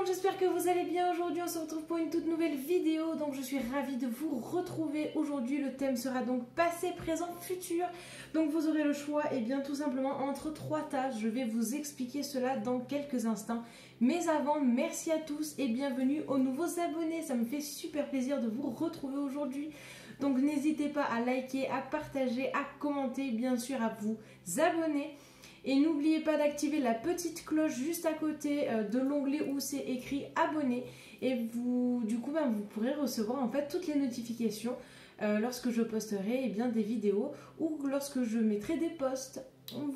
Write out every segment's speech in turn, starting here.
monde, j'espère que vous allez bien. Aujourd'hui on se retrouve pour une toute nouvelle vidéo. Donc je suis ravie de vous retrouver aujourd'hui. Le thème sera donc passé, présent, futur. Donc vous aurez le choix et bien tout simplement entre trois tâches. Je vais vous expliquer cela dans quelques instants. Mais avant, merci à tous et bienvenue aux nouveaux abonnés. Ça me fait super plaisir de vous retrouver aujourd'hui. Donc n'hésitez pas à liker, à partager, à commenter, bien sûr à vous abonner. Et n'oubliez pas d'activer la petite cloche juste à côté de l'onglet où c'est écrit abonner. Et vous, du coup, vous pourrez recevoir en fait toutes les notifications lorsque je posterai des vidéos ou lorsque je mettrai des posts.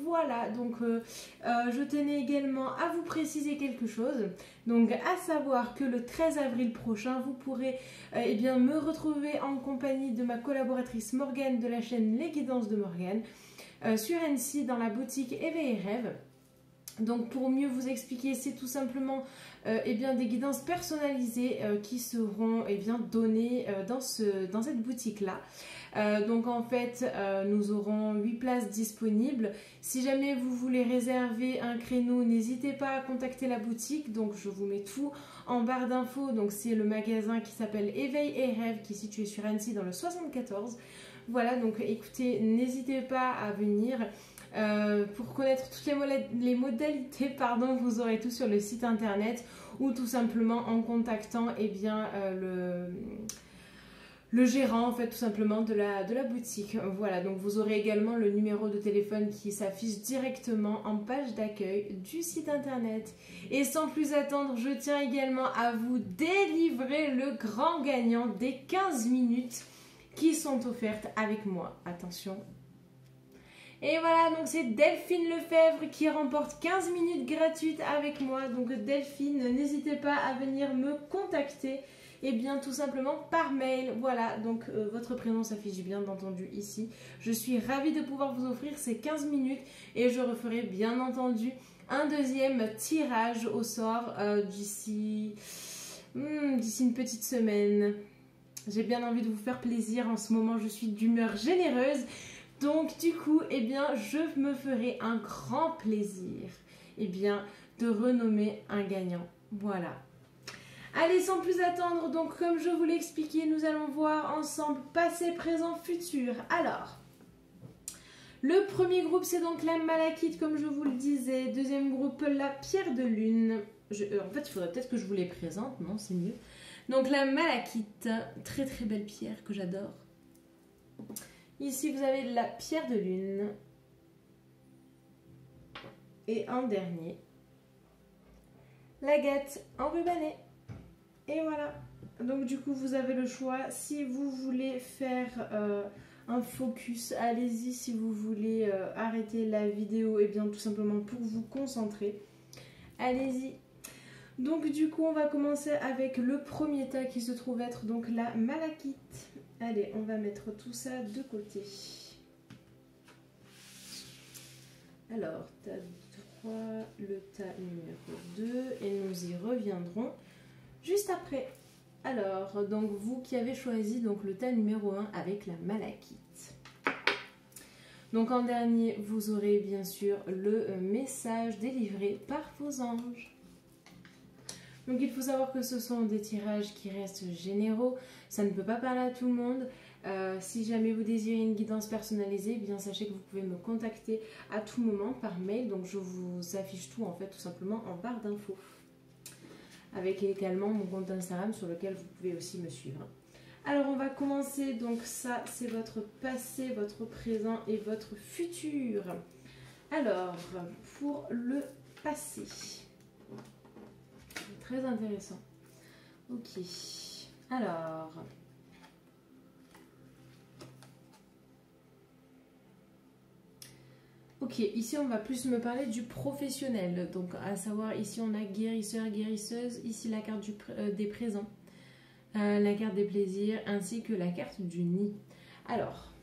Voilà, donc je tenais également à vous préciser quelque chose. Donc à savoir que le 13 avril prochain, vous pourrez me retrouver en compagnie de ma collaboratrice Morgane de la chaîne Les Guidances de Morgane. Sur Annecy dans la boutique Éveil et Rêve. Donc pour mieux vous expliquer, c'est tout simplement des guidances personnalisées qui seront données dans cette boutique là. Donc en fait nous aurons 8 places disponibles. Si jamais vous voulez réserver un créneau, n'hésitez pas à contacter la boutique. Donc je vous mets tout en barre d'infos. Donc c'est le magasin qui s'appelle Éveil et Rêve qui est situé sur Annecy dans le 74. Voilà, donc écoutez, n'hésitez pas à venir. Pour connaître toutes les modalités, vous aurez tout sur le site internet ou tout simplement en contactant le gérant en fait tout simplement de la boutique. Voilà, donc vous aurez également le numéro de téléphone qui s'affiche directement en page d'accueil du site internet. Et sans plus attendre, je tiens également à vous délivrer le grand gagnant des 15 minutes qui sont offertes avec moi. Attention. Et voilà, donc c'est Delphine Lefebvre qui remporte 15 minutes gratuites avec moi. Donc Delphine, n'hésitez pas à venir me contacter. Et bien tout simplement par mail. Voilà, donc votre prénom s'affiche bien entendu ici. Je suis ravie de pouvoir vous offrir ces 15 minutes. Et je referai bien entendu un deuxième tirage au sort d'ici une petite semaine. J'ai bien envie de vous faire plaisir en ce moment, je suis d'humeur généreuse. Donc du coup, je me ferai un grand plaisir de renommer un gagnant. Voilà. Allez, sans plus attendre, donc comme je vous l'ai expliqué, nous allons voir ensemble passé, présent, futur. Alors, le premier groupe, c'est donc la malachite, comme je vous le disais. Deuxième groupe, la pierre de lune. En fait, il faudrait peut-être que je vous les présente, non, c'est mieux. Donc la malachite, très très belle pierre que j'adore. Ici vous avez la pierre de lune. Et en dernier, l'agate enrubanée. Et voilà. Donc du coup vous avez le choix. Si vous voulez faire un focus, allez-y. Si vous voulez arrêter la vidéo, tout simplement pour vous concentrer, allez-y. Donc du coup on va commencer avec le premier tas qui se trouve être donc la malachite. Allez, on va mettre tout ça de côté. Alors, tas 3, le tas numéro 2 et nous y reviendrons juste après. Alors, donc vous qui avez choisi donc le tas numéro 1 avec la malachite. Donc en dernier, vous aurez bien sûr le message délivré par vos anges. Donc il faut savoir que ce sont des tirages qui restent généraux, ça ne peut pas parler à tout le monde. Si jamais vous désirez une guidance personnalisée, sachez que vous pouvez me contacter à tout moment par mail. Donc je vous affiche tout en fait tout simplement en barre d'infos. Avec également mon compte Instagram sur lequel vous pouvez aussi me suivre. Alors on va commencer, donc ça c'est votre passé, votre présent et votre futur. Alors pour le passé. Très intéressant. Ok. Alors. Ok, ici on va plus me parler du professionnel. Donc à savoir, ici on a guérisseur, guérisseuse. Ici la carte des présents. La carte des plaisirs ainsi que la carte du nid. Alors.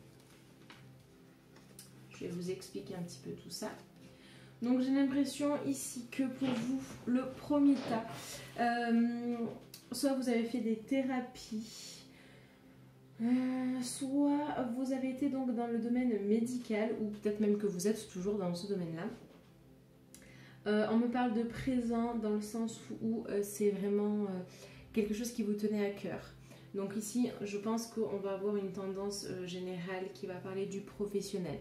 Je vais vous expliquer un petit peu tout ça. Donc j'ai l'impression ici que pour vous, le premier tas, soit vous avez fait des thérapies, soit vous avez été donc dans le domaine médical, ou peut-être même que vous êtes toujours dans ce domaine-là. On me parle de présent dans le sens où c'est vraiment quelque chose qui vous tenait à cœur. Donc ici, je pense qu'on va avoir une tendance générale qui va parler du professionnel.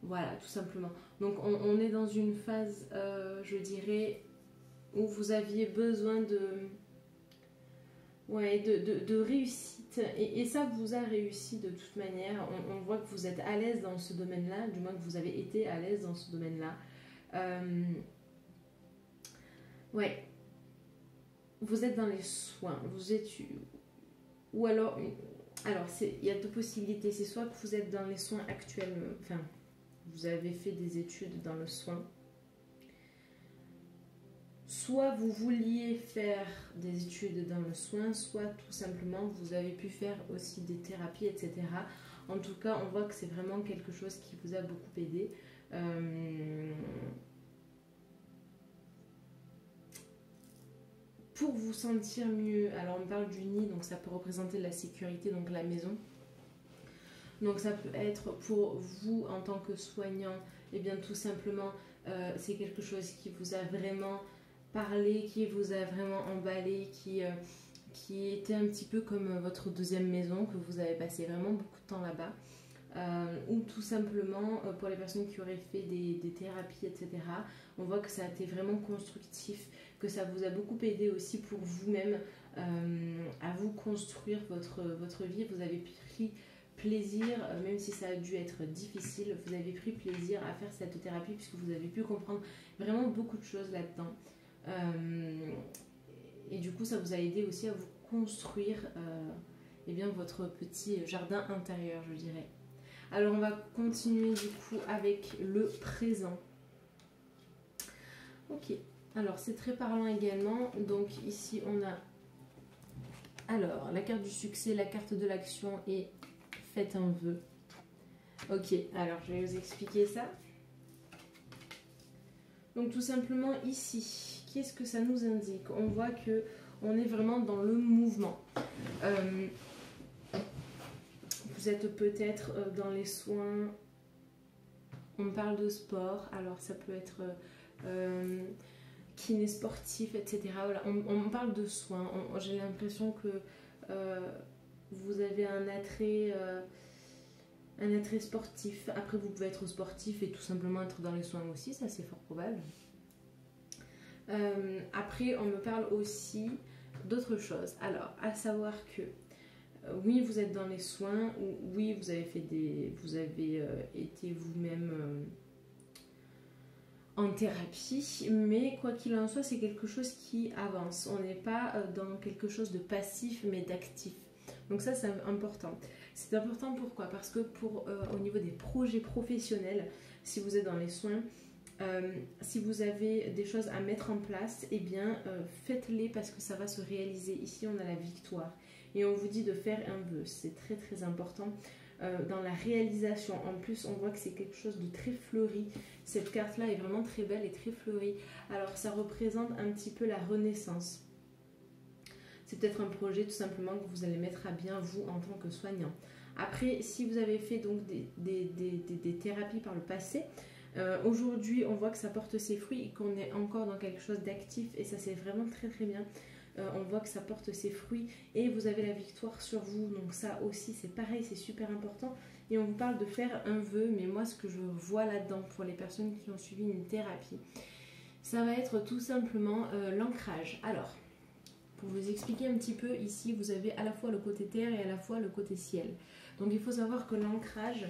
Voilà, tout simplement. Donc on est dans une phase, je dirais, où vous aviez besoin de réussite. Et ça vous a réussi de toute manière. On voit que vous êtes à l'aise dans ce domaine-là, du moins que vous avez été à l'aise dans ce domaine-là. Ouais. Vous êtes dans les soins. Vous êtes... Ou alors... Alors, il y a deux possibilités. C'est soit que vous êtes dans les soins actuellement. Enfin, vous avez fait des études dans le soin. Soit vous vouliez faire des études dans le soin, soit tout simplement vous avez pu faire aussi des thérapies, etc. En tout cas, on voit que c'est vraiment quelque chose qui vous a beaucoup aidé. Pour vous sentir mieux, alors on parle du nid, donc ça peut représenter la sécurité, donc la maison. Donc ça peut être pour vous en tant que soignant, et bien tout simplement, c'est quelque chose qui vous a vraiment parlé, qui vous a vraiment emballé, qui était un petit peu comme votre deuxième maison, que vous avez passé vraiment beaucoup de temps là-bas. Ou tout simplement pour les personnes qui auraient fait des thérapies, etc. On voit que ça a été vraiment constructif, que ça vous a beaucoup aidé aussi pour vous-même à vous construire votre vie. Vous avez pris plaisir, même si ça a dû être difficile, vous avez pris plaisir à faire cette thérapie puisque vous avez pu comprendre vraiment beaucoup de choses là-dedans. Et du coup, ça vous a aidé aussi à vous construire eh bien, votre petit jardin intérieur, je dirais. Alors, on va continuer du coup avec le présent. Ok, alors c'est très parlant également. Donc ici, on a alors la carte du succès, la carte de l'action et faites un vœu. Ok, alors je vais vous expliquer ça. Donc tout simplement ici, qu'est-ce que ça nous indique? On voit que on est vraiment dans le mouvement. Vous êtes peut-être dans les soins, on parle de sport, alors ça peut être kiné sportif, etc. Voilà, on parle de soins. J'ai l'impression que vous avez un attrait sportif. Après, vous pouvez être sportif et tout simplement être dans les soins aussi, ça c'est fort probable. Après, on me parle aussi d'autres choses. Alors, à savoir que oui, vous êtes dans les soins, oui, vous avez fait vous avez été vous-même en thérapie, mais quoi qu'il en soit, c'est quelque chose qui avance. On n'est pas dans quelque chose de passif, mais d'actif. Donc ça, c'est important. C'est important pourquoi? Parce que au niveau des projets professionnels, si vous êtes dans les soins, si vous avez des choses à mettre en place, eh bien, faites-les parce que ça va se réaliser. Ici, on a la victoire. Et on vous dit de faire un vœu. C'est très, très important. Dans la réalisation, en plus, on voit que c'est quelque chose de très fleuri. Cette carte-là est vraiment très belle et très fleurie. Alors, ça représente un petit peu la renaissance. C'est peut-être un projet tout simplement que vous allez mettre à bien vous en tant que soignant. Après, si vous avez fait donc des thérapies par le passé, aujourd'hui on voit que ça porte ses fruits et qu'on est encore dans quelque chose d'actif et ça c'est vraiment très très bien. On voit que ça porte ses fruits et vous avez la victoire sur vous, donc ça aussi c'est pareil, c'est super important. Et on vous parle de faire un vœu, mais moi ce que je vois là-dedans pour les personnes qui ont suivi une thérapie, ça va être tout simplement l'ancrage. Alors, pour vous expliquer un petit peu, ici vous avez à la fois le côté terre et à la fois le côté ciel. Donc il faut savoir que l'ancrage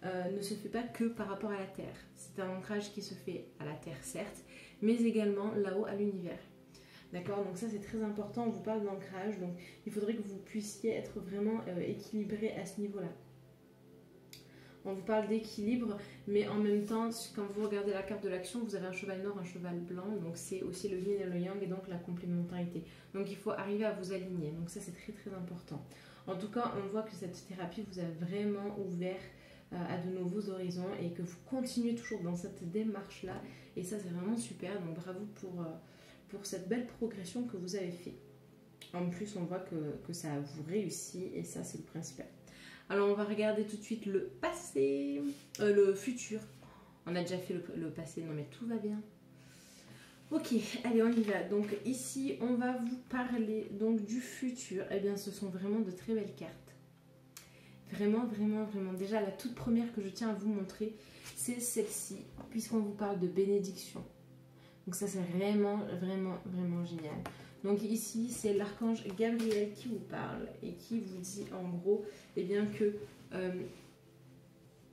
ne se fait pas que par rapport à la terre. C'est un ancrage qui se fait à la terre certes, mais également là-haut à l'univers. D'accord, donc ça c'est très important, on vous parle d'ancrage, donc il faudrait que vous puissiez être vraiment équilibré à ce niveau-là. On vous parle d'équilibre, mais en même temps, quand vous regardez la carte de l'action, vous avez un cheval noir, un cheval blanc, donc c'est aussi le yin et le yang et donc la complémentarité. Donc il faut arriver à vous aligner, donc ça c'est très très important. En tout cas, on voit que cette thérapie vous a vraiment ouvert à de nouveaux horizons et que vous continuez toujours dans cette démarche-là, et ça c'est vraiment super, donc bravo pour cette belle progression que vous avez fait. En plus, on voit que ça vous réussit et ça, c'est le principal. Alors, on va regarder tout de suite le passé, le futur. On a déjà fait le passé, non mais tout va bien. Ok, allez, on y va. Donc ici, on va vous parler donc du futur. Eh bien, ce sont vraiment de très belles cartes. Vraiment, vraiment, vraiment. Déjà, la toute première que je tiens à vous montrer, c'est celle-ci, puisqu'on vous parle de bénédiction. Donc ça, c'est vraiment, vraiment, vraiment génial. Donc ici, c'est l'archange Gabriel qui vous parle et qui vous dit en gros, eh bien que...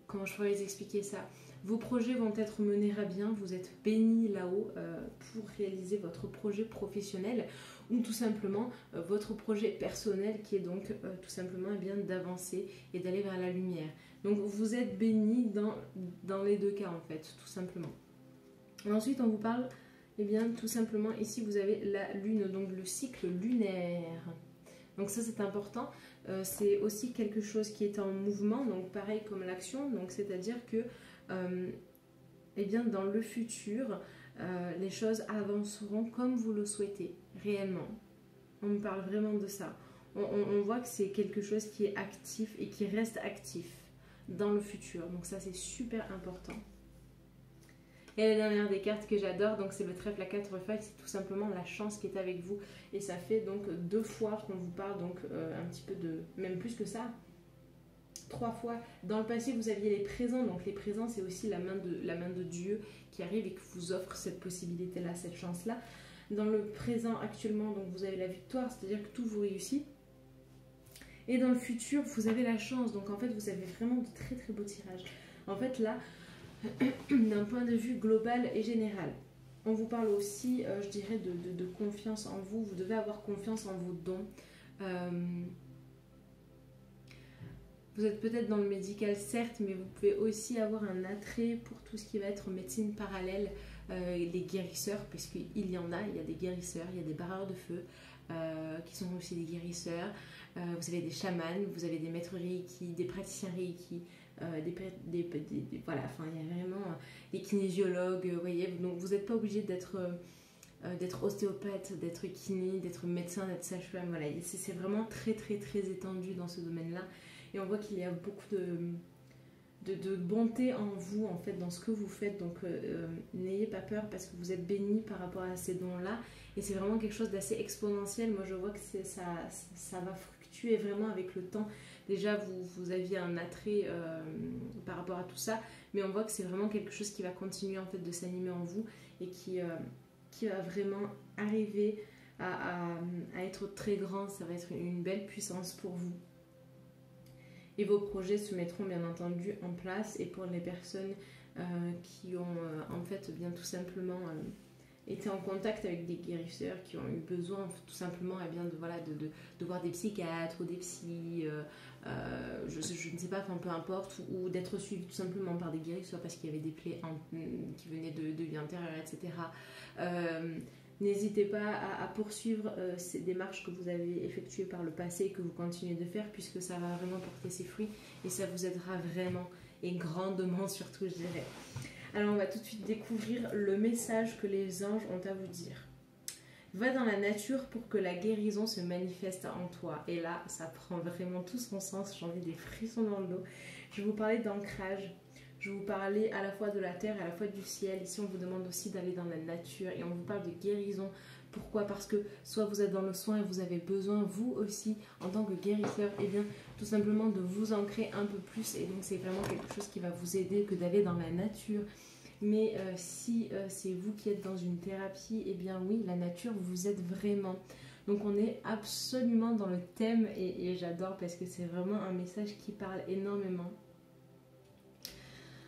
comment je pourrais les expliquer ça? Vos projets vont être menés à bien, vous êtes bénis là-haut pour réaliser votre projet professionnel ou tout simplement votre projet personnel qui est donc tout simplement eh bien d'avancer et d'aller vers la lumière. Donc vous êtes bénis dans les deux cas en fait, tout simplement. Et ensuite on vous parle, eh bien tout simplement ici vous avez la lune, donc le cycle lunaire. Donc ça c'est important, c'est aussi quelque chose qui est en mouvement, donc pareil comme l'action, donc c'est-à-dire que eh bien dans le futur, les choses avanceront comme vous le souhaitez, réellement. On me parle vraiment de ça. On voit que c'est quelque chose qui est actif et qui reste actif dans le futur, donc ça c'est super important. Et la dernière des cartes que j'adore, donc c'est le trèfle à 4 feuilles, c'est tout simplement la chance qui est avec vous. Et ça fait donc 2 fois qu'on vous parle, donc un petit peu de... même plus que ça. 3 fois. Dans le passé, vous aviez les présents, donc les présents, c'est aussi la main de Dieu qui arrive et qui vous offre cette possibilité-là, cette chance-là. Dans le présent, actuellement, donc vous avez la victoire, c'est-à-dire que tout vous réussit. Et dans le futur, vous avez la chance, donc en fait, vous avez vraiment de très très beaux tirages. En fait, là... d'un point de vue global et général. On vous parle aussi, je dirais, de confiance en vous. Vous devez avoir confiance en vos dons. Vous êtes peut-être dans le médical, certes, mais vous pouvez aussi avoir un attrait pour tout ce qui va être médecine parallèle, les guérisseurs, puisqu'il y en a. Il y a des guérisseurs, il y a des barreurs de feu qui sont aussi des guérisseurs. Vous avez des chamans, vous avez des maîtres Reiki, des praticiens Reiki. Voilà, enfin il y a vraiment des kinésiologues, vous voyez, donc vous n'êtes pas obligé d'être ostéopathe, d'être kiné, d'être médecin, d'être sage-femme, voilà, c'est vraiment très très très étendu dans ce domaine-là, et on voit qu'il y a beaucoup de bonté en vous, en fait, dans ce que vous faites, donc n'ayez pas peur parce que vous êtes bénis par rapport à ces dons-là, et c'est vraiment quelque chose d'assez exponentiel. Moi je vois que ça va fluctuer vraiment avec le temps. Déjà, vous aviez un attrait par rapport à tout ça, mais on voit que c'est vraiment quelque chose qui va continuer en fait de s'animer en vous et qui va vraiment arriver à être très grand. Ça va être une belle puissance pour vous. Et vos projets se mettront bien entendu en place. Et pour les personnes qui ont en fait bien tout simplement été en contact avec des guérisseurs, qui ont eu besoin tout simplement eh bien, de voir des psychiatres ou des psys, je ne sais pas, enfin peu importe, ou d'être suivi tout simplement par des guérisseurs parce qu'il y avait des plaies qui venaient de vie antérieure, etc. N'hésitez pas à poursuivre ces démarches que vous avez effectuées par le passé et que vous continuez de faire, puisque ça va vraiment porter ses fruits et ça vous aidera vraiment et grandement surtout, je dirais. Alors on va tout de suite découvrir le message que les anges ont à vous dire. Va dans la nature pour que la guérison se manifeste en toi. Et là, ça prend vraiment tout son sens. J'en ai des frissons dans le dos. Je vais vous parler d'ancrage. Je vais vous parler à la fois de la terre et à la fois du ciel. Ici, on vous demande aussi d'aller dans la nature et on vous parle de guérison. Pourquoi? Parce que soit vous êtes dans le soin et vous avez besoin, vous aussi, en tant que guérisseur, et bien tout simplement de vous ancrer un peu plus. Et donc, c'est vraiment quelque chose qui va vous aider que d'aller dans la nature. Mais si c'est vous qui êtes dans une thérapie, eh bien oui, la nature vous aide vraiment. Donc on est absolument dans le thème et j'adore parce que c'est vraiment un message qui parle énormément.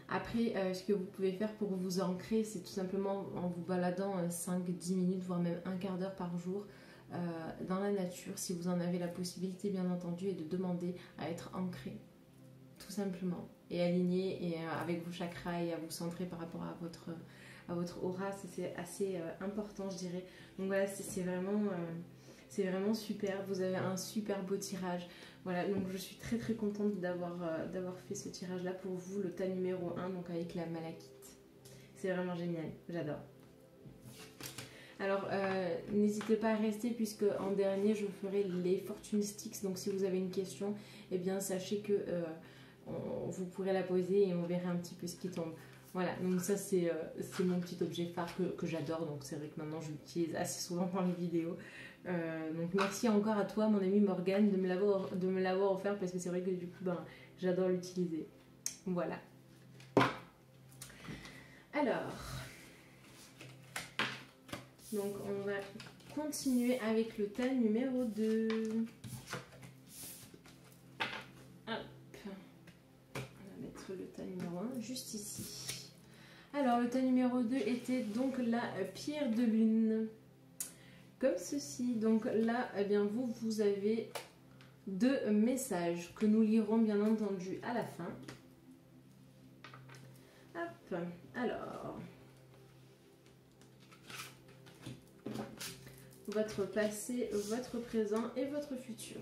Après, ce que vous pouvez faire pour vous ancrer, c'est tout simplement en vous baladant 5-10 minutes, voire même un quart d'heure par jour dans la nature, si vous en avez la possibilité bien entendu, et de demander à être ancré, tout simplement. Et aligné et avec vos chakras et à vous centrer par rapport à votre aura, c'est assez important, je dirais. Donc voilà, c'est vraiment super. Vous avez un super beau tirage. Voilà, donc je suis très très contente d'avoir fait ce tirage là pour vous, le tas numéro 1, donc avec la malachite. C'est vraiment génial, j'adore. Alors n'hésitez pas à rester, puisque en dernier je ferai les fortune sticks. Donc si vous avez une question, eh bien sachez que vous pourrez la poser et on verra un petit peu ce qui tombe. Voilà, donc ça c'est mon petit objet phare que j'adore, donc c'est vrai que maintenant je l'utilise assez souvent dans les vidéos. Donc merci encore à toi mon amie Morgane de me l'avoir offert parce que c'est vrai que du coup ben, j'adore l'utiliser. Voilà. Alors, donc on va continuer avec le tas numéro 2. Hop. On va mettre le tas numéro 1 juste ici. Alors, le tas numéro 2 était donc la pierre de lune. Comme ceci. Donc là, eh bien, vous avez 2 messages que nous lirons bien entendu à la fin. Hop. Alors, votre passé, votre présent et votre futur.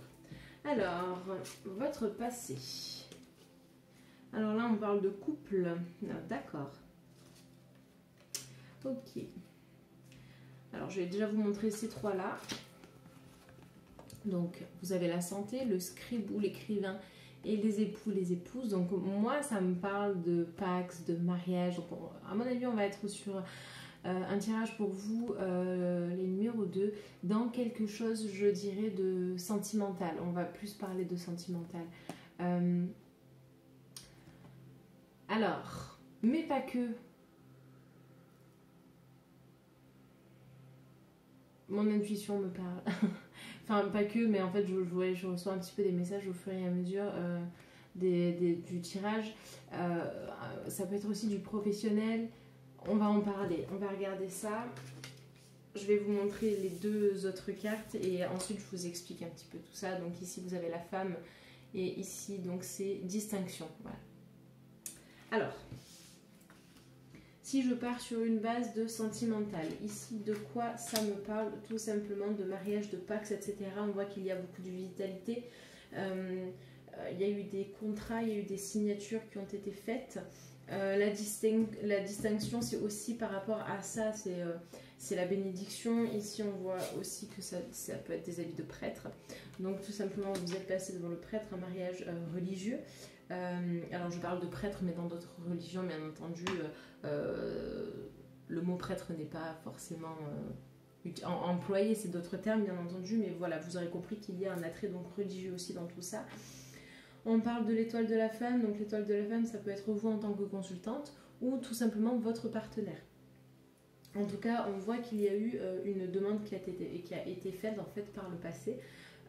Alors, votre passé. Alors là, on parle de couple. D'accord. Ok. Alors, je vais déjà vous montrer ces 3-là. Donc, vous avez la santé, le scribe ou l'écrivain et les époux, les épouses. Donc, moi, ça me parle de Pax, de mariage. Donc, à mon avis, on va être sur un tirage pour vous, les numéros 2, dans quelque chose, je dirais, de sentimental. On va plus parler de sentimental. Alors, mais pas que. Mon intuition me parle. Enfin, pas que, mais en fait, je reçois un petit peu des messages au fur et à mesure du tirage. Ça peut être aussi du professionnel. On va en parler. On va regarder ça. Je vais vous montrer les 2 autres cartes et ensuite, je vous explique un petit peu tout ça. Donc ici, vous avez la femme et ici, donc, c'est distinction. Voilà. Alors... Si je pars sur une base de sentimental, ici de quoi ça me parle? Tout simplement de mariage, de Pax, etc. On voit qu'il y a beaucoup de vitalité. Il y a eu des contrats, il y a eu des signatures qui ont été faites. La distinction, c'est aussi par rapport à ça, c'est la bénédiction. Ici, on voit aussi que ça peut être des habits de prêtre. Donc tout simplement, vous êtes placé devant le prêtre, un mariage religieux. Alors je parle de prêtre, mais dans d'autres religions, bien entendu, le mot prêtre n'est pas forcément employé, c'est d'autres termes, bien entendu, mais voilà, vous aurez compris qu'il y a un attrait donc religieux aussi dans tout ça. On parle de l'étoile de la femme, donc l'étoile de la femme, ça peut être vous en tant que consultante ou tout simplement votre partenaire. En tout cas, on voit qu'il y a eu une demande qui a été faite en fait par le passé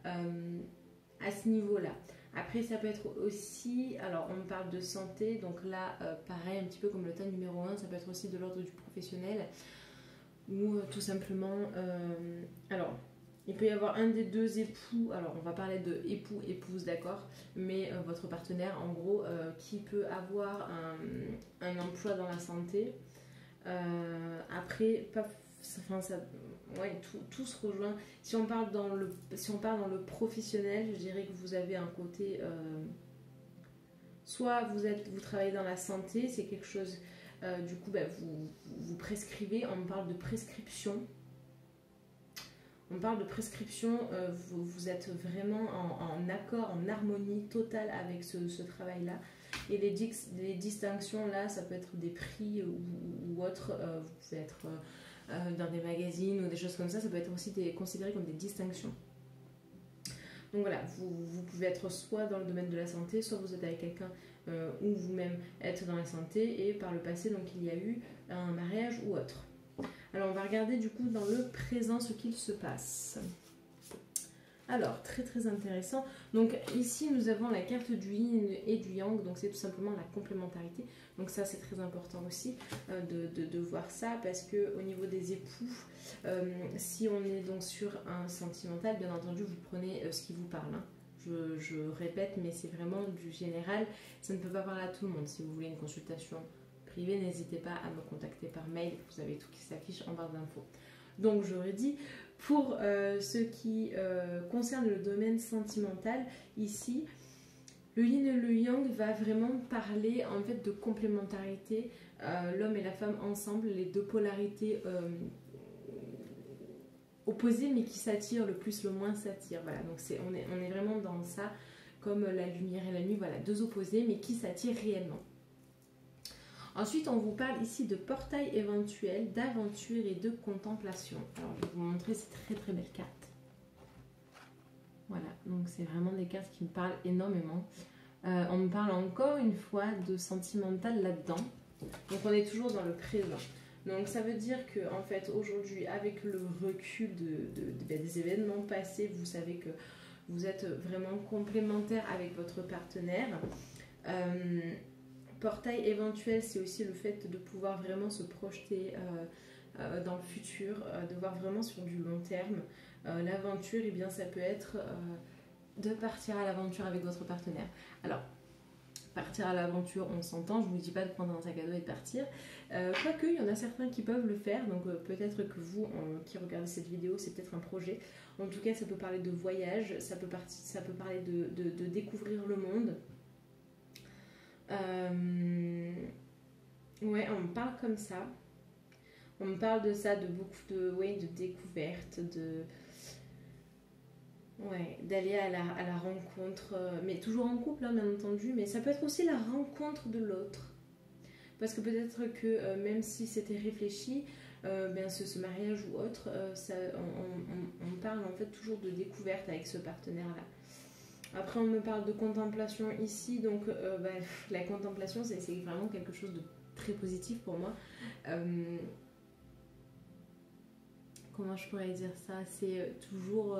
à ce niveau-là. Après, ça peut être aussi, alors on parle de santé, donc là, pareil, un petit peu comme le tas numéro 1, ça peut être aussi de l'ordre du professionnel, ou tout simplement, alors, il peut y avoir un des 2 époux, alors on va parler de époux, épouse, d'accord, mais votre partenaire, en gros, qui peut avoir un emploi dans la santé. Après, pas, enfin, ça... Ouais, tout se rejoint. Si on parle dans le professionnel, je dirais que vous avez un côté... soit vous travaillez dans la santé, c'est quelque chose... du coup, bah, vous prescrivez. On parle de prescription. On parle de prescription. Vous êtes vraiment en accord, en harmonie totale avec ce travail-là. Et les distinctions, là, ça peut être des prix ou autres. Vous pouvez être... dans des magazines ou des choses comme ça peut être aussi considéré comme des distinctions. Donc voilà, vous pouvez être soit dans le domaine de la santé, soit vous êtes avec quelqu'un ou vous-même être dans la santé et par le passé, donc il y a eu un mariage ou autre. Alors on va regarder du coup dans le présent ce qu'il se passe. Alors, très très intéressant. Donc ici, nous avons la carte du yin et du yang, donc c'est tout simplement la complémentarité. Donc ça, c'est très important aussi de voir ça, parce qu'au niveau des époux, si on est donc sur un sentimental, bien entendu, vous prenez ce qui vous parle. Hein. Je répète, mais c'est vraiment du général. Ça ne peut pas parler à tout le monde. Si vous voulez une consultation privée, n'hésitez pas à me contacter par mail. Vous avez tout qui s'affiche en barre d'infos. Donc j'aurais dit... Pour ce qui concerne le domaine sentimental, ici, le yin et le yang va vraiment parler en fait de complémentarité, l'homme et la femme ensemble, les 2 polarités opposées mais qui s'attirent, le plus le moins s'attirent. Voilà, donc on est vraiment dans ça, comme la lumière et la nuit, voilà, 2 opposés mais qui s'attirent réellement. Ensuite, on vous parle ici de portail éventuel, d'aventure et de contemplation. Alors, je vais vous montrer ces très très belles cartes. Voilà, donc c'est vraiment des cartes qui me parlent énormément. On me parle encore une fois de sentimental là-dedans. Donc on est toujours dans le présent. Donc ça veut dire que en fait aujourd'hui, avec le recul des événements passés, vous savez que vous êtes vraiment complémentaire avec votre partenaire. Portail éventuel, c'est aussi le fait de pouvoir vraiment se projeter dans le futur, de voir vraiment sur du long terme. L'aventure, eh bien, ça peut être de partir à l'aventure avec votre partenaire. Alors, partir à l'aventure, on s'entend, je ne vous dis pas de prendre un sac à dos et de partir. Quoique, il y en a certains qui peuvent le faire, donc peut-être que vous, qui regardez cette vidéo, c'est peut-être un projet. En tout cas, ça peut parler de voyage, ça peut parler de découvrir le monde. Ouais, on me parle comme ça. On me parle de ça, de beaucoup de découvertes, d'aller à la rencontre, mais toujours en couple, hein, bien entendu, mais ça peut être aussi la rencontre de l'autre. Parce que peut-être que même si c'était réfléchi, ce mariage ou autre, on parle en fait toujours de découverte avec ce partenaire-là. Après, on me parle de contemplation ici, donc la contemplation, c'est vraiment quelque chose de très positif pour moi. Comment je pourrais dire ça? C'est toujours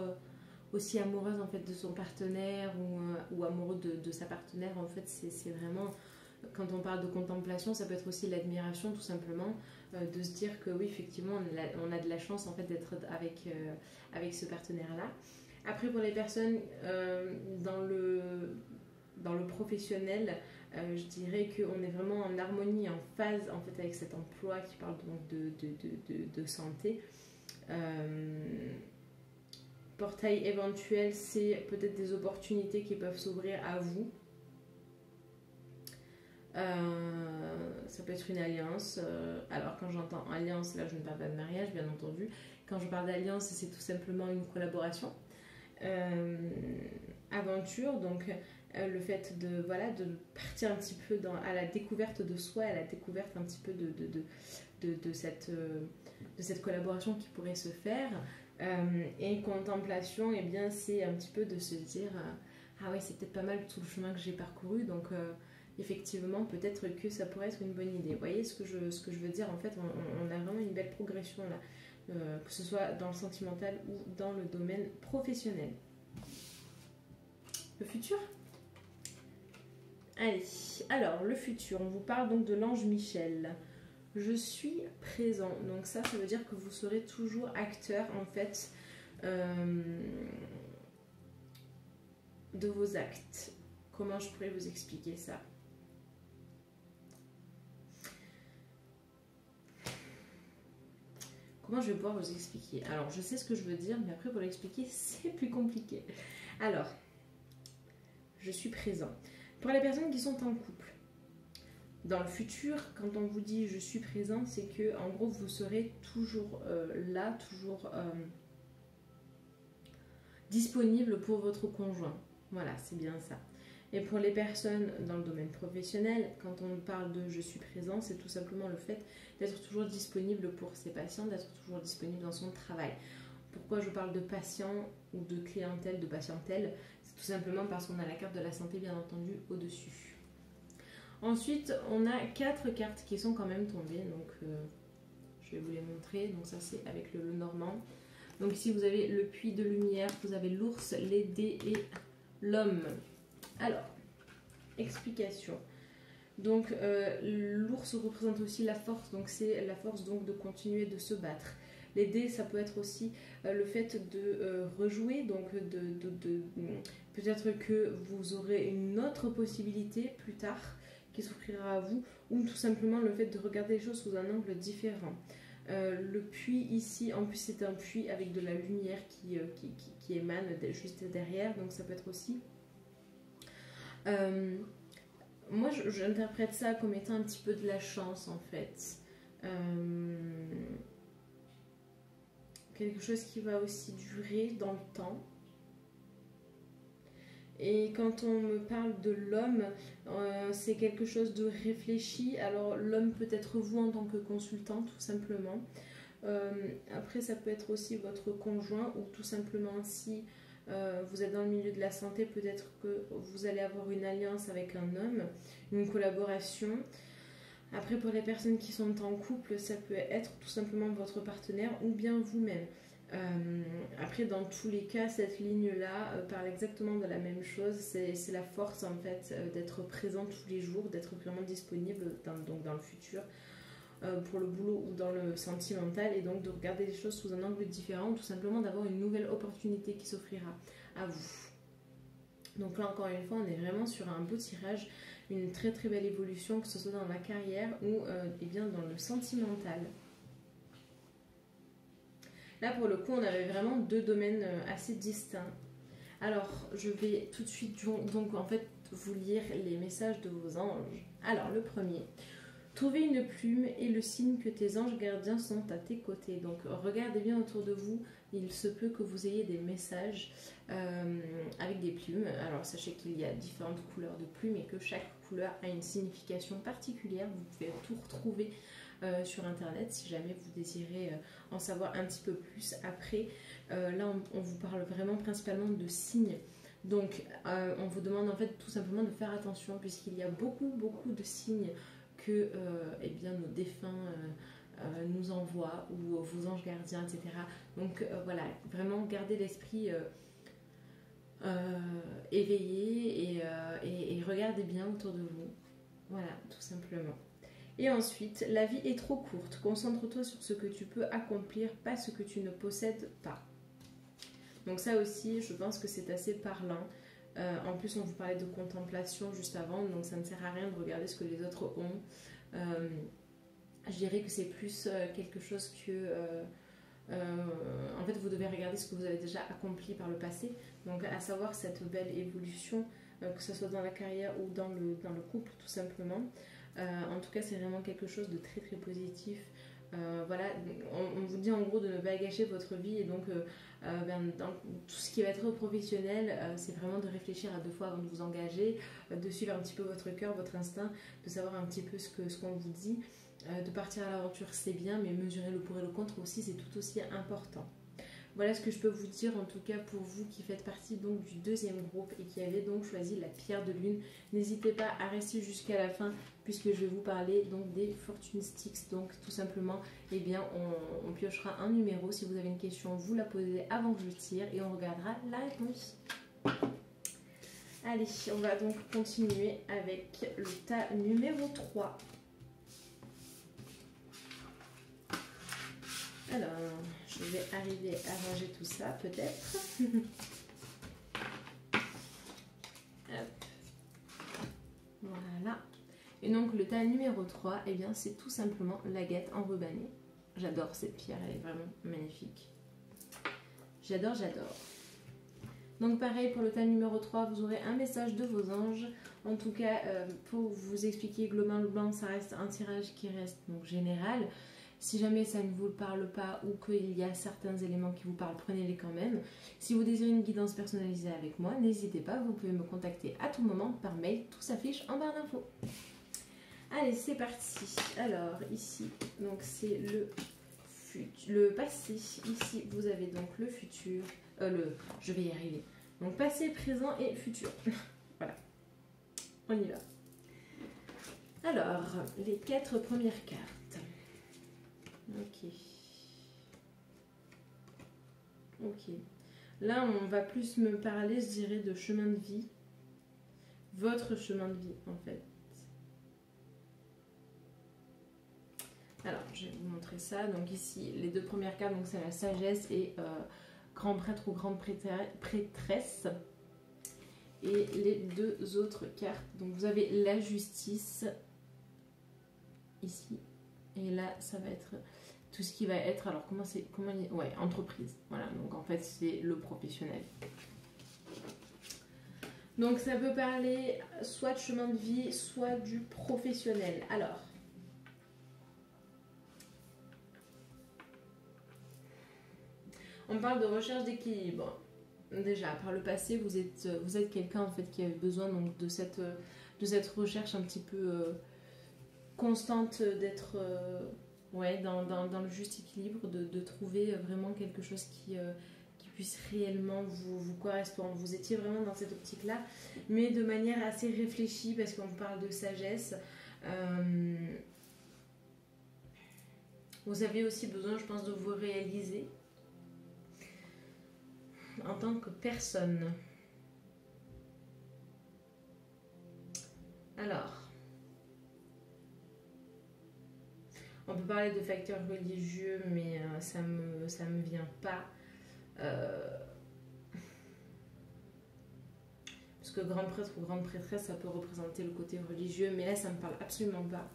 aussi amoureuse en fait de son partenaire ou amoureux de sa partenaire. En fait, c'est vraiment, quand on parle de contemplation, ça peut être aussi l'admiration tout simplement, de se dire que oui, effectivement, on a de la chance en fait d'être avec ce partenaire-là. Après, pour les personnes dans le professionnel, je dirais qu'on est vraiment en harmonie, en phase en fait avec cet emploi qui parle donc de santé. Portail éventuel, c'est peut-être des opportunités qui peuvent s'ouvrir à vous. Ça peut être une alliance. Alors quand j'entends alliance, là je ne parle pas de mariage bien entendu. Quand je parle d'alliance, c'est tout simplement une collaboration. Aventure, donc le fait de partir un petit peu à la découverte de soi, à la découverte un petit peu de cette collaboration qui pourrait se faire. Et contemplation, eh bien c'est un petit peu de se dire ah oui, c'est peut-être pas mal tout le chemin que j'ai parcouru, donc effectivement peut-être que ça pourrait être une bonne idée. Vous voyez ce que je veux dire? En fait, on a vraiment une belle progression là. Que ce soit dans le sentimental ou dans le domaine professionnel. Le futur? Allez, alors le futur, on vous parle donc de l'ange Michel. Je suis présent, donc ça veut dire que vous serez toujours acteur en fait de vos actes. Comment je pourrais vous expliquer ça? Comment je vais pouvoir vous expliquer? Alors, je sais ce que je veux dire, mais après, pour l'expliquer, c'est plus compliqué. Alors, je suis présent. Pour les personnes qui sont en couple, dans le futur, quand on vous dit « je suis présent », c'est que, en gros, vous serez toujours là, toujours disponible pour votre conjoint. Voilà, c'est bien ça. Et pour les personnes dans le domaine professionnel, quand on parle de « je suis présent », c'est tout simplement le fait d'être toujours disponible pour ses patients, d'être toujours disponible dans son travail. Pourquoi je parle de patient ou de clientèle, de patientèle? C'est tout simplement parce qu'on a la carte de la santé, bien entendu, au-dessus. Ensuite, on a 4 cartes qui sont quand même tombées, donc je vais vous les montrer. Donc ça, c'est avec le normand. Donc ici, vous avez le puits de lumière, vous avez l'ours, les dés et l'homme. Alors, explication. Donc l'ours représente aussi la force, donc c'est la force donc de continuer de se battre. Les dés, ça peut être aussi le fait de rejouer, donc peut-être que vous aurez une autre possibilité plus tard qui s'offrira à vous, ou tout simplement le fait de regarder les choses sous un angle différent. Le puits ici, en plus c'est un puits avec de la lumière qui émane juste derrière, donc ça peut être aussi... moi j'interprète ça comme étant un petit peu de la chance en fait. Quelque chose qui va aussi durer dans le temps. Et quand on me parle de l'homme, c'est quelque chose de réfléchi. Alors l'homme peut être vous en tant que consultant, tout simplement. Après, ça peut être aussi votre conjoint ou tout simplement si vous êtes dans le milieu de la santé, peut-être que vous allez avoir une alliance avec un homme, une collaboration. Après, pour les personnes qui sont en couple, ça peut être tout simplement votre partenaire ou bien vous-même. Après, dans tous les cas, cette ligne-là parle exactement de la même chose. C'est la force en fait d'être présent tous les jours, d'être vraiment disponible donc dans le futur pour le boulot ou dans le sentimental, et donc de regarder les choses sous un angle différent, ou tout simplement d'avoir une nouvelle opportunité qui s'offrira à vous. Donc là, encore une fois, on est vraiment sur un beau tirage, une très très belle évolution, que ce soit dans la carrière ou eh bien dans le sentimental. Là, pour le coup, on avait vraiment deux domaines assez distincts. Alors, je vais tout de suite donc en fait vous lire les messages de vos anges. Alors, le premier. Trouver une plume et le signe que tes anges gardiens sont à tes côtés. Donc regardez bien autour de vous, il se peut que vous ayez des messages avec des plumes. Alors sachez qu'il y a différentes couleurs de plumes et que chaque couleur a une signification particulière. Vous pouvez tout retrouver sur internet si jamais vous désirez en savoir un petit peu plus. Après, là on vous parle vraiment principalement de signes. Donc on vous demande en fait tout simplement de faire attention puisqu'il y a beaucoup de signes que eh bien, nos défunts nous envoient, ou vos anges gardiens, etc. Donc voilà, vraiment gardez l'esprit éveillé et regardez bien autour de vous. Voilà, tout simplement. Et ensuite, la vie est trop courte. Concentre-toi sur ce que tu peux accomplir, pas ce que tu ne possèdes pas. Donc ça aussi, je pense que c'est assez parlant. En plus, on vous parlait de contemplation juste avant, donc ça ne sert à rien de regarder ce que les autres ont. Je dirais que c'est plus quelque chose que... en fait, vous devez regarder ce que vous avez déjà accompli par le passé. Donc, à savoir cette belle évolution, que ce soit dans la carrière ou dans le couple, tout simplement. En tout cas, c'est vraiment quelque chose de très très positif. Voilà, on vous dit en gros de ne pas gâcher votre vie, et donc dans tout ce qui va être professionnel, c'est vraiment de réfléchir à deux fois avant de vous engager, de suivre un petit peu votre cœur, votre instinct, de savoir un petit peu ce qu'on vous dit, de partir à l'aventure c'est bien, mais mesurer le pour et le contre aussi, c'est tout aussi important. Voilà ce que je peux vous dire en tout cas pour vous qui faites partie donc du deuxième groupe et qui avez donc choisi la pierre de lune. N'hésitez pas à rester jusqu'à la fin puisque je vais vous parler donc des fortune sticks. Donc tout simplement, eh bien, on piochera un numéro. Si vous avez une question, vous la posez avant que je tire et on regardera la réponse. Allez, on va donc continuer avec le tas numéro 3. Alors, je vais arriver à ranger tout ça, peut-être. Voilà. Et donc, le tas numéro 3, eh bien, c'est tout simplement l'agate enrubannée. J'adore cette pierre, elle est vraiment magnifique. J'adore. Donc, pareil, pour le tas numéro 3, vous aurez un message de vos anges. En tout cas, pour vous expliquer globalement, ça reste un tirage qui reste donc général. Si jamais ça ne vous parle pas ou qu'il y a certains éléments qui vous parlent, prenez-les quand même. Si vous désirez une guidance personnalisée avec moi, n'hésitez pas, vous pouvez me contacter à tout moment par mail, tout s'affiche en barre d'infos. Allez, c'est parti. Alors, ici, donc c'est le passé. Ici, vous avez donc le futur. Je vais y arriver. Donc, passé, présent et futur. Voilà. On y va. Alors, les 4 premières cartes. Ok. Là, on va plus me parler, je dirais, de chemin de vie. Votre chemin de vie, en fait. Alors, je vais vous montrer ça. Donc ici, les 2 premières cartes, donc c'est la sagesse et grand prêtre ou grande prêtresse. Et les 2 autres cartes, donc vous avez la justice ici. Et là, ça va être tout ce qui va être, alors ouais, entreprise. Voilà, donc en fait, c'est le professionnel. Donc ça peut parler soit de chemin de vie, soit du professionnel. Alors, on parle de recherche d'équilibre. déjà, par le passé, vous êtes quelqu'un en fait qui a eu besoin donc, de cette recherche un petit peu constante d'être ouais, dans le juste équilibre, de trouver vraiment quelque chose qui puisse réellement vous correspondre. Vous étiez vraiment dans cette optique-là, mais de manière assez réfléchie, parce qu'on parle de sagesse. Vous avez aussi besoin, je pense, de vous réaliser en tant que personne. Alors, on peut parler de facteurs religieux, mais ça me vient pas. Parce que grand prêtre ou grande prêtresse, ça peut représenter le côté religieux, mais là, ça me parle absolument pas.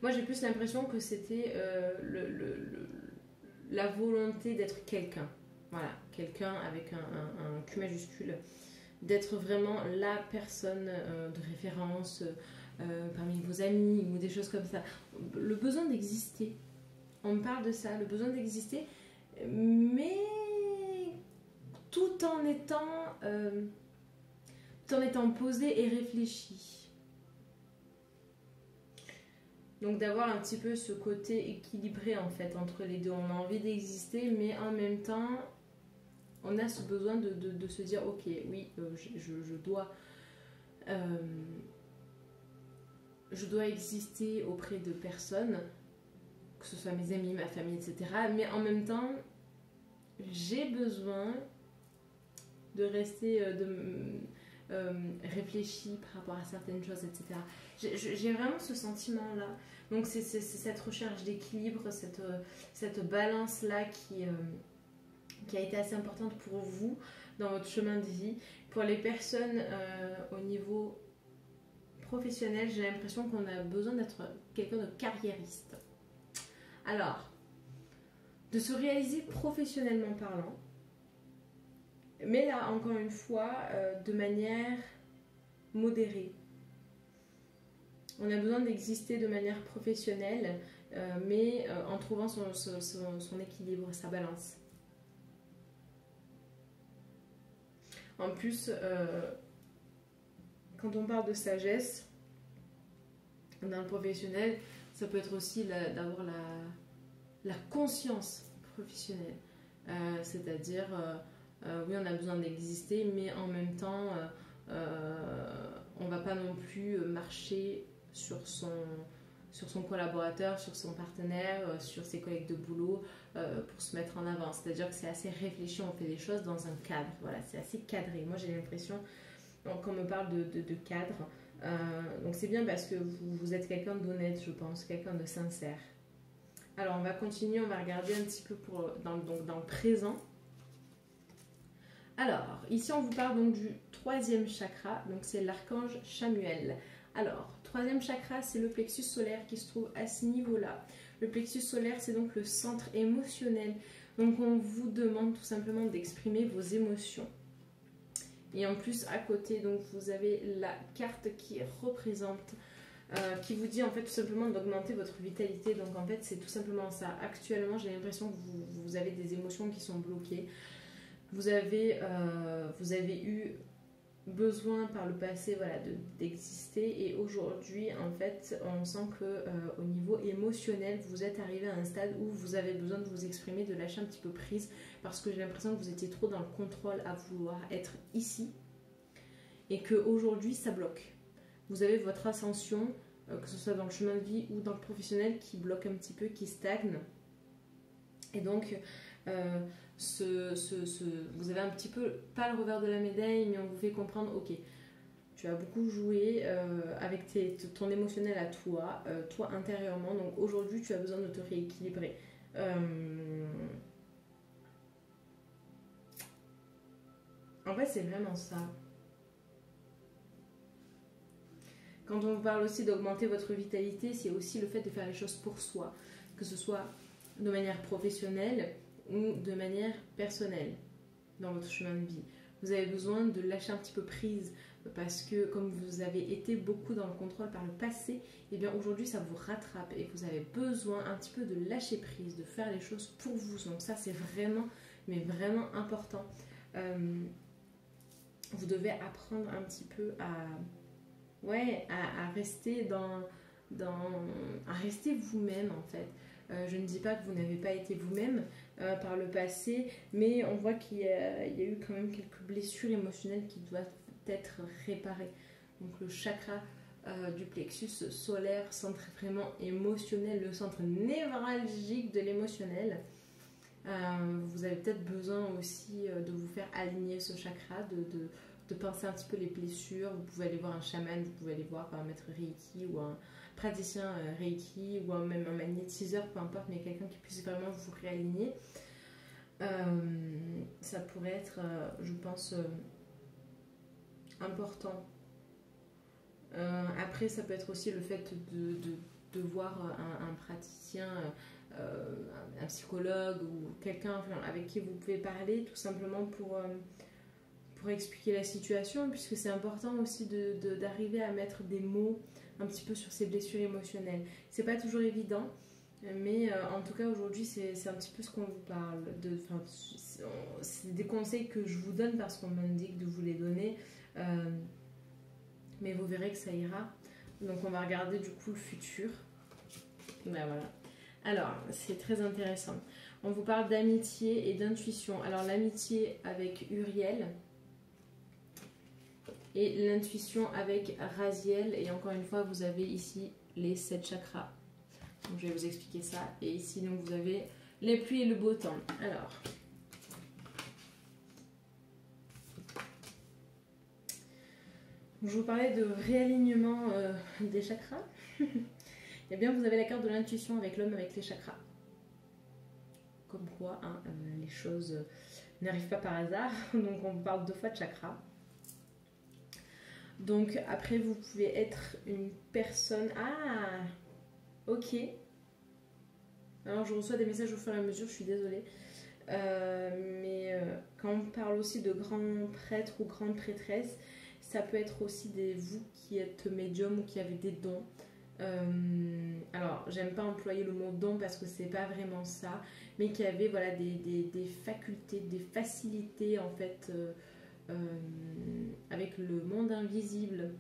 Moi, j'ai plus l'impression que c'était la volonté d'être quelqu'un. Voilà, quelqu'un avec un Q majuscule. D'être vraiment la personne de référence parmi vos amis ou des choses comme ça. Le besoin d'exister. On me parle de ça, le besoin d'exister, mais tout en étant posé et réfléchi. Donc d'avoir un petit peu ce côté équilibré en fait entre les deux. On a envie d'exister, mais en même temps, on a ce besoin de se dire ok, oui, je dois exister auprès de personnes, que ce soit mes amis, ma famille, etc. Mais en même temps, j'ai besoin de rester réfléchi par rapport à certaines choses, etc. J'ai vraiment ce sentiment-là. Donc c'est cette recherche d'équilibre, cette balance-là qui a été assez importante pour vous dans votre chemin de vie. Pour les personnes au niveau professionnel, j'ai l'impression qu'on a besoin d'être quelqu'un de carriériste. Alors, de se réaliser professionnellement parlant, mais là, encore une fois, de manière modérée. On a besoin d'exister de manière professionnelle, mais en trouvant son équilibre, sa balance. En plus, quand on parle de sagesse, dans le professionnel, ça peut être aussi d'avoir la conscience professionnelle. C'est-à-dire, oui, on a besoin d'exister, mais en même temps, on ne va pas non plus marcher sur son collaborateur, sur son partenaire, sur ses collègues de boulot pour se mettre en avant. C'est-à-dire que c'est assez réfléchi, on fait les choses dans un cadre. Voilà, c'est assez cadré. Moi, j'ai l'impression, quand on me parle de cadre, donc c'est bien parce que vous êtes quelqu'un d'honnête, je pense, quelqu'un de sincère. Alors, on va continuer, on va regarder un petit peu dans le présent. Alors, ici, on vous parle donc du troisième chakra, donc c'est l'archange Chamuel. Alors, troisième chakra, c'est le plexus solaire qui se trouve à ce niveau-là. Le plexus solaire, c'est donc le centre émotionnel. Donc, on vous demande tout simplement d'exprimer vos émotions. Et en plus, à côté, donc, vous avez la carte qui représente, qui vous dit en fait tout simplement d'augmenter votre vitalité. Donc, en fait, c'est tout simplement ça. Actuellement, j'ai l'impression que vous avez des émotions qui sont bloquées. Vous avez eu besoin par le passé, voilà, d'exister, et aujourd'hui en fait on sent que au niveau émotionnel vous êtes arrivé à un stade où vous avez besoin de vous exprimer, de lâcher un petit peu prise, parce que j'ai l'impression que vous étiez trop dans le contrôle à vouloir être ici et que aujourd'hui ça bloque. Vous avez votre ascension, que ce soit dans le chemin de vie ou dans le professionnel, qui bloque un petit peu, qui stagne, et donc vous avez un petit peu, pas le revers de la médaille, mais on vous fait comprendre, ok, tu as beaucoup joué avec ton émotionnel à toi intérieurement, donc aujourd'hui tu as besoin de te rééquilibrer. En fait, c'est vraiment ça. Quand on vous parle aussi d'augmenter votre vitalité, c'est aussi le fait de faire les choses pour soi, que ce soit de manière professionnelle ou de manière personnelle dans votre chemin de vie. vous avez besoin de lâcher un petit peu prise parce que comme vous avez été beaucoup dans le contrôle par le passé, et bien aujourd'hui ça vous rattrape et vous avez besoin un petit peu de lâcher prise, de faire les choses pour vous. Donc ça c'est vraiment, mais vraiment important. Vous devez apprendre un petit peu à rester à rester vous-même en fait. Je ne dis pas que vous n'avez pas été vous-même par le passé, mais on voit qu'il y a eu quand même quelques blessures émotionnelles qui doivent être réparées. Donc le chakra du plexus solaire, centre vraiment émotionnel, le centre névralgique de l'émotionnel. Vous avez peut-être besoin aussi de vous faire aligner ce chakra, de penser un petit peu les blessures. Vous pouvez aller voir un chaman, vous pouvez aller voir un maître Reiki ou un praticien Reiki ou même un magnétiseur, peu importe, mais quelqu'un qui puisse vraiment vous réaligner. Ça pourrait être, je pense, important. Après, ça peut être aussi le fait de voir un praticien, un psychologue ou quelqu'un avec qui vous pouvez parler, tout simplement pour expliquer la situation, puisque c'est important aussi d'arriver à mettre des mots un petit peu sur ces blessures émotionnelles. C'est pas toujours évident, mais en tout cas aujourd'hui c'est un petit peu ce qu'on vous parle. C'est des conseils que je vous donne parce qu'on m'indique de vous les donner, mais vous verrez que ça ira. Donc on va regarder du coup le futur. Ben voilà. Alors c'est très intéressant. On vous parle d'amitié et d'intuition. Alors l'amitié avec Uriel et l'intuition avec Raziel. Et encore une fois, vous avez ici les 7 chakras. Donc je vais vous expliquer ça. Et ici, donc, vous avez les pluies et le beau temps. Alors, je vous parlais de réalignement des chakras. Eh bien, vous avez la carte de l'intuition avec l'homme avec les chakras. Comme quoi, hein, les choses n'arrivent pas par hasard. Donc, on vous parle 2 fois de chakras. Donc après vous pouvez être une personne... Ah, ok. Alors je reçois des messages au fur et à mesure, je suis désolée. Mais quand on parle aussi de grands prêtres ou grandes prêtresses, ça peut être aussi vous qui êtes médium ou qui avez des dons. Alors j'aime pas employer le mot don parce que c'est pas vraiment ça, mais qui avez voilà, des facultés, des facilités en fait... avec le monde invisible.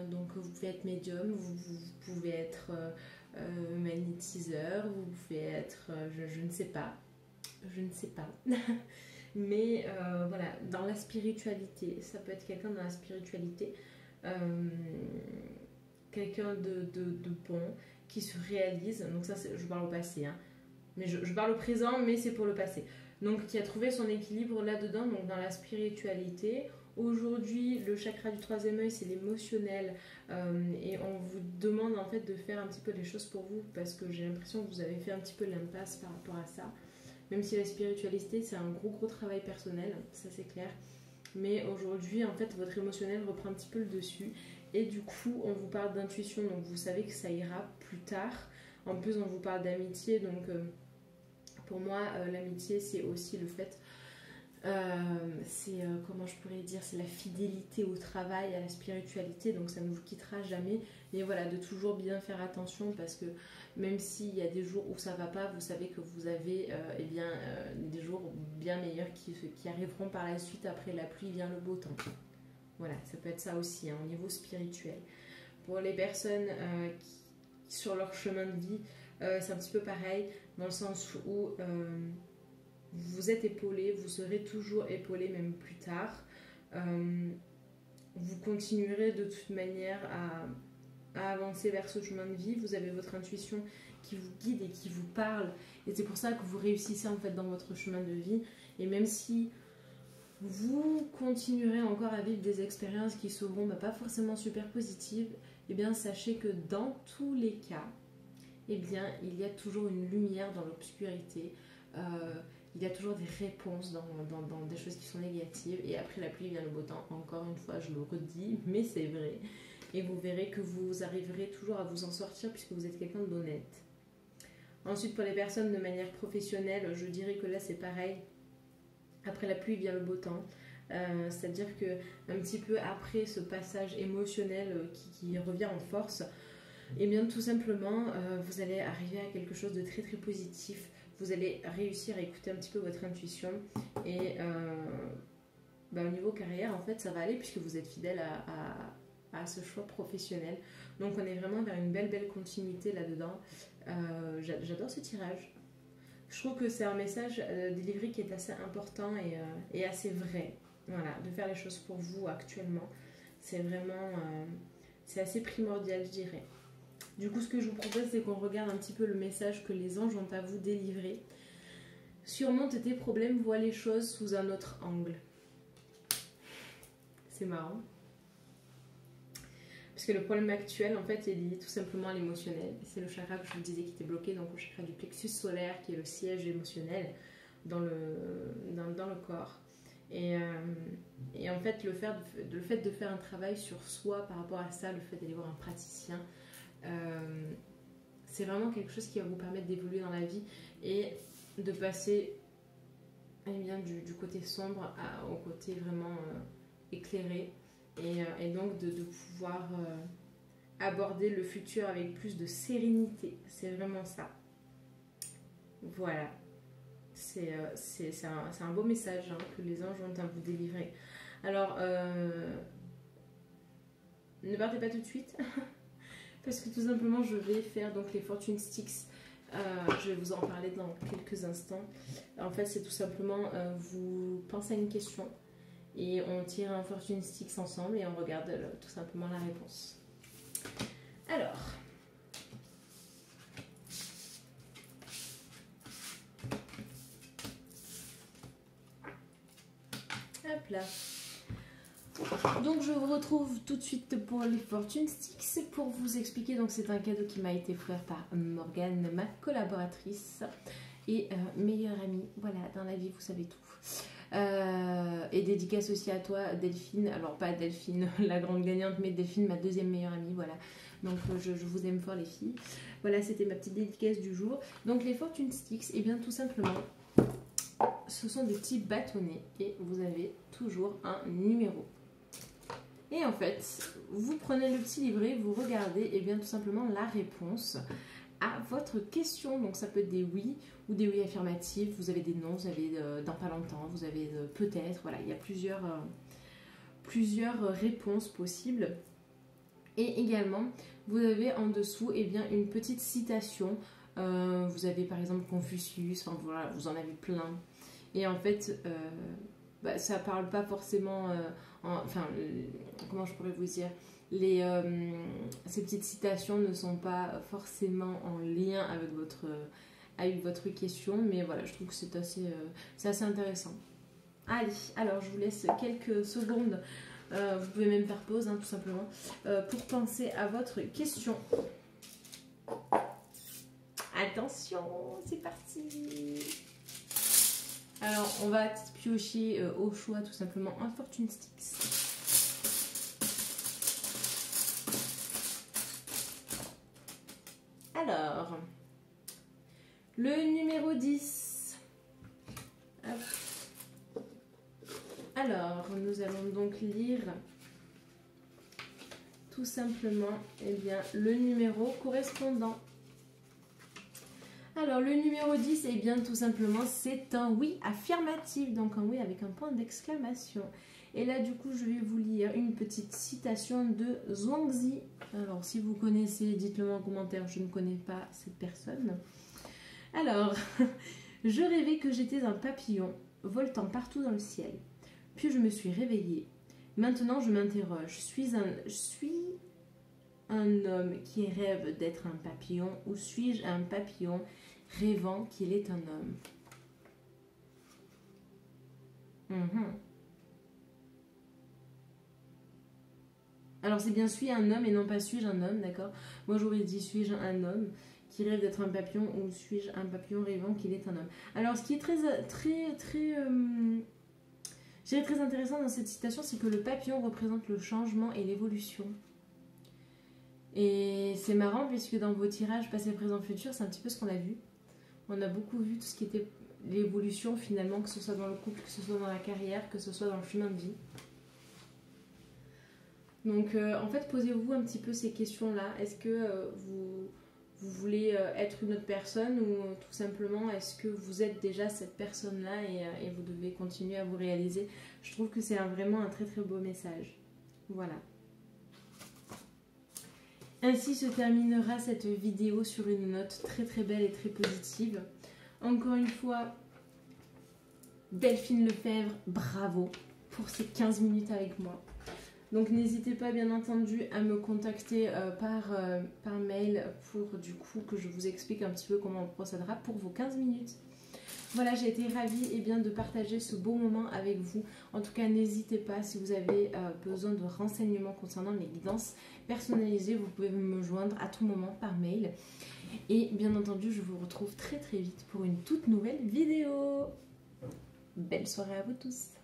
Donc vous pouvez être médium, vous pouvez être magnétiseur, vous pouvez être je ne sais pas, mais voilà, dans la spiritualité, ça peut être quelqu'un dans la spiritualité, quelqu'un de bon qui se réalise. Donc ça je parle au passé, hein. Mais je parle au présent, mais c'est pour le passé. Donc qui a trouvé son équilibre là-dedans, donc dans la spiritualité. Aujourd'hui, le chakra du 3e œil, c'est l'émotionnel. Et on vous demande en fait de faire un petit peu les choses pour vous, parce que j'ai l'impression que vous avez fait un petit peu l'impasse par rapport à ça. Même si la spiritualité, c'est un gros travail personnel, ça c'est clair. Mais aujourd'hui, en fait, votre émotionnel reprend un petit peu le dessus. Et du coup, on vous parle d'intuition, donc vous savez que ça ira plus tard. En plus, on vous parle d'amitié, donc... pour moi, l'amitié, c'est aussi le fait, comment je pourrais dire, c'est la fidélité au travail, à la spiritualité, donc ça ne vous quittera jamais. Mais voilà, de toujours bien faire attention parce que même s'il y a des jours où ça ne va pas, vous savez que vous avez des jours bien meilleurs qui arriveront par la suite. Après la pluie vient le beau temps. Voilà, ça peut être ça aussi, hein, au niveau spirituel. Pour les personnes qui, sur leur chemin de vie, c'est un petit peu pareil, dans le sens où vous êtes épaulé, vous serez toujours épaulé même plus tard. Vous continuerez de toute manière à avancer vers ce chemin de vie. Vous avez votre intuition qui vous guide et qui vous parle. Et c'est pour ça que vous réussissez en fait dans votre chemin de vie. Et même si vous continuerez encore à vivre des expériences qui seront pas forcément super positives, eh bien sachez que dans tous les cas, eh bien, il y a toujours une lumière dans l'obscurité, il y a toujours des réponses dans des choses qui sont négatives, et après la pluie vient le beau temps. Encore une fois, je le redis, mais c'est vrai. Et vous verrez que vous arriverez toujours à vous en sortir puisque vous êtes quelqu'un d'honnête. Ensuite, pour les personnes de manière professionnelle, je dirais que là c'est pareil. Après la pluie vient le beau temps. C'est-à-dire que un petit peu après ce passage émotionnel qui revient en force, et bien tout simplement vous allez arriver à quelque chose de très très positif. Vous allez réussir à écouter un petit peu votre intuition et au niveau carrière en fait ça va aller puisque vous êtes fidèle à ce choix professionnel. Donc on est vraiment vers une belle continuité là-dedans. J'adore ce tirage. Je trouve que c'est un message délivré qui est assez important et assez vrai. Voilà, de faire les choses pour vous actuellement, c'est vraiment, c'est assez primordial, je dirais. Du coup, ce que je vous propose, c'est qu'on regarde un petit peu le message que les anges ont à vous délivrer. Surmonte tes problèmes, vois les choses sous un autre angle. C'est marrant. Parce que le problème actuel, en fait, est lié tout simplement à l'émotionnel. C'est le chakra que je vous disais qui était bloqué, donc le chakra du plexus solaire, qui est le siège émotionnel dans le corps. Et en fait, le fait de faire un travail sur soi par rapport à ça, le fait d'aller voir un praticien, c'est vraiment quelque chose qui va vous permettre d'évoluer dans la vie et de passer du côté sombre au côté vraiment éclairé. Et donc de pouvoir aborder le futur avec plus de sérénité. C'est vraiment ça. Voilà. C'est un beau message que les anges ont à vous délivrer. Alors, ne partez pas tout de suite. Parce que tout simplement, je vais faire donc les Fortune Sticks. Je vais vous en parler dans quelques instants. En fait, c'est tout simplement, vous pensez à une question. Et on tire un Fortune Sticks ensemble et on regarde tout simplement la réponse. Alors, hop là. Donc je vous retrouve tout de suite pour les Fortune Sticks pour vous expliquer. Donc c'est un cadeau qui m'a été offert par Morgane, ma collaboratrice et meilleure amie. Voilà, dans la vie vous savez tout. Et dédicace aussi à toi Delphine, alors pas Delphine la grande gagnante mais Delphine ma deuxième meilleure amie, voilà, donc je vous aime fort les filles. Voilà, c'était ma petite dédicace du jour. Donc les Fortune Sticks, et bien tout simplement ce sont des petits bâtonnets et vous avez toujours un numéro. Et en fait, vous prenez le petit livret, vous regardez et bien tout simplement la réponse à votre question. Donc ça peut être des oui ou des oui affirmatifs, vous avez des non, vous avez dans pas longtemps, vous avez peut-être, voilà, il y a plusieurs réponses possibles. Et également, vous avez en dessous une petite citation. Vous avez par exemple Confucius, enfin voilà, vous en avez plein. Et en fait, ça parle pas forcément, comment je pourrais vous dire, ces petites citations ne sont pas forcément en lien avec votre question, mais voilà, je trouve que c'est assez intéressant. Allez, alors je vous laisse quelques secondes, vous pouvez même faire pause, tout simplement, pour penser à votre question. Attention, c'est parti! Alors, on va piocher au choix tout simplement un Fortune Sticks. Alors, le numéro 10. Hop. Alors, nous allons donc lire tout simplement le numéro correspondant. Alors, le numéro 10, tout simplement, c'est un oui affirmatif, donc un oui avec un point d'exclamation. Et là, du coup, je vais vous lire une petite citation de Zhuangzi. Alors, si vous connaissez, dites-le moi en commentaire, je ne connais pas cette personne. Alors, je rêvais que j'étais un papillon, voltant partout dans le ciel. Puis je me suis réveillée. Maintenant, je m'interroge, suis-je un homme qui rêve d'être un papillon ou suis-je un papillon rêvant qu'il est un homme? Alors c'est bien suis un homme et non pas suis-je un homme, d'accord? Moi j'aurais dit suis-je un homme qui rêve d'être un papillon ou suis-je un papillon rêvant qu'il est un homme? Alors ce qui est très intéressant dans cette citation, c'est que le papillon représente le changement et l'évolution. Et c'est marrant puisque dans vos tirages passé, présent, futur, c'est un petit peu ce qu'on a vu. On a beaucoup vu tout ce qui était l'évolution finalement, que ce soit dans le couple, que ce soit dans la carrière, que ce soit dans le chemin de vie. Donc en fait, posez-vous un petit peu ces questions-là. Est-ce que vous voulez être une autre personne, ou tout simplement est-ce que vous êtes déjà cette personne-là et vous devez continuer à vous réaliser? Je trouve que c'est vraiment un très très beau message. Voilà. Ainsi se terminera cette vidéo sur une note très très belle et très positive. Encore une fois, Delphine Lefebvre, bravo pour ces 15 minutes avec moi. Donc n'hésitez pas bien entendu à me contacter par mail pour du coup que je vous explique un petit peu comment on procédera pour vos 15 minutes. Voilà, j'ai été ravie de partager ce beau moment avec vous. En tout cas, n'hésitez pas, si vous avez besoin de renseignements concernant les guidances personnalisées, vous pouvez me joindre à tout moment par mail. Et bien entendu, je vous retrouve très très vite pour une toute nouvelle vidéo. Belle soirée à vous tous!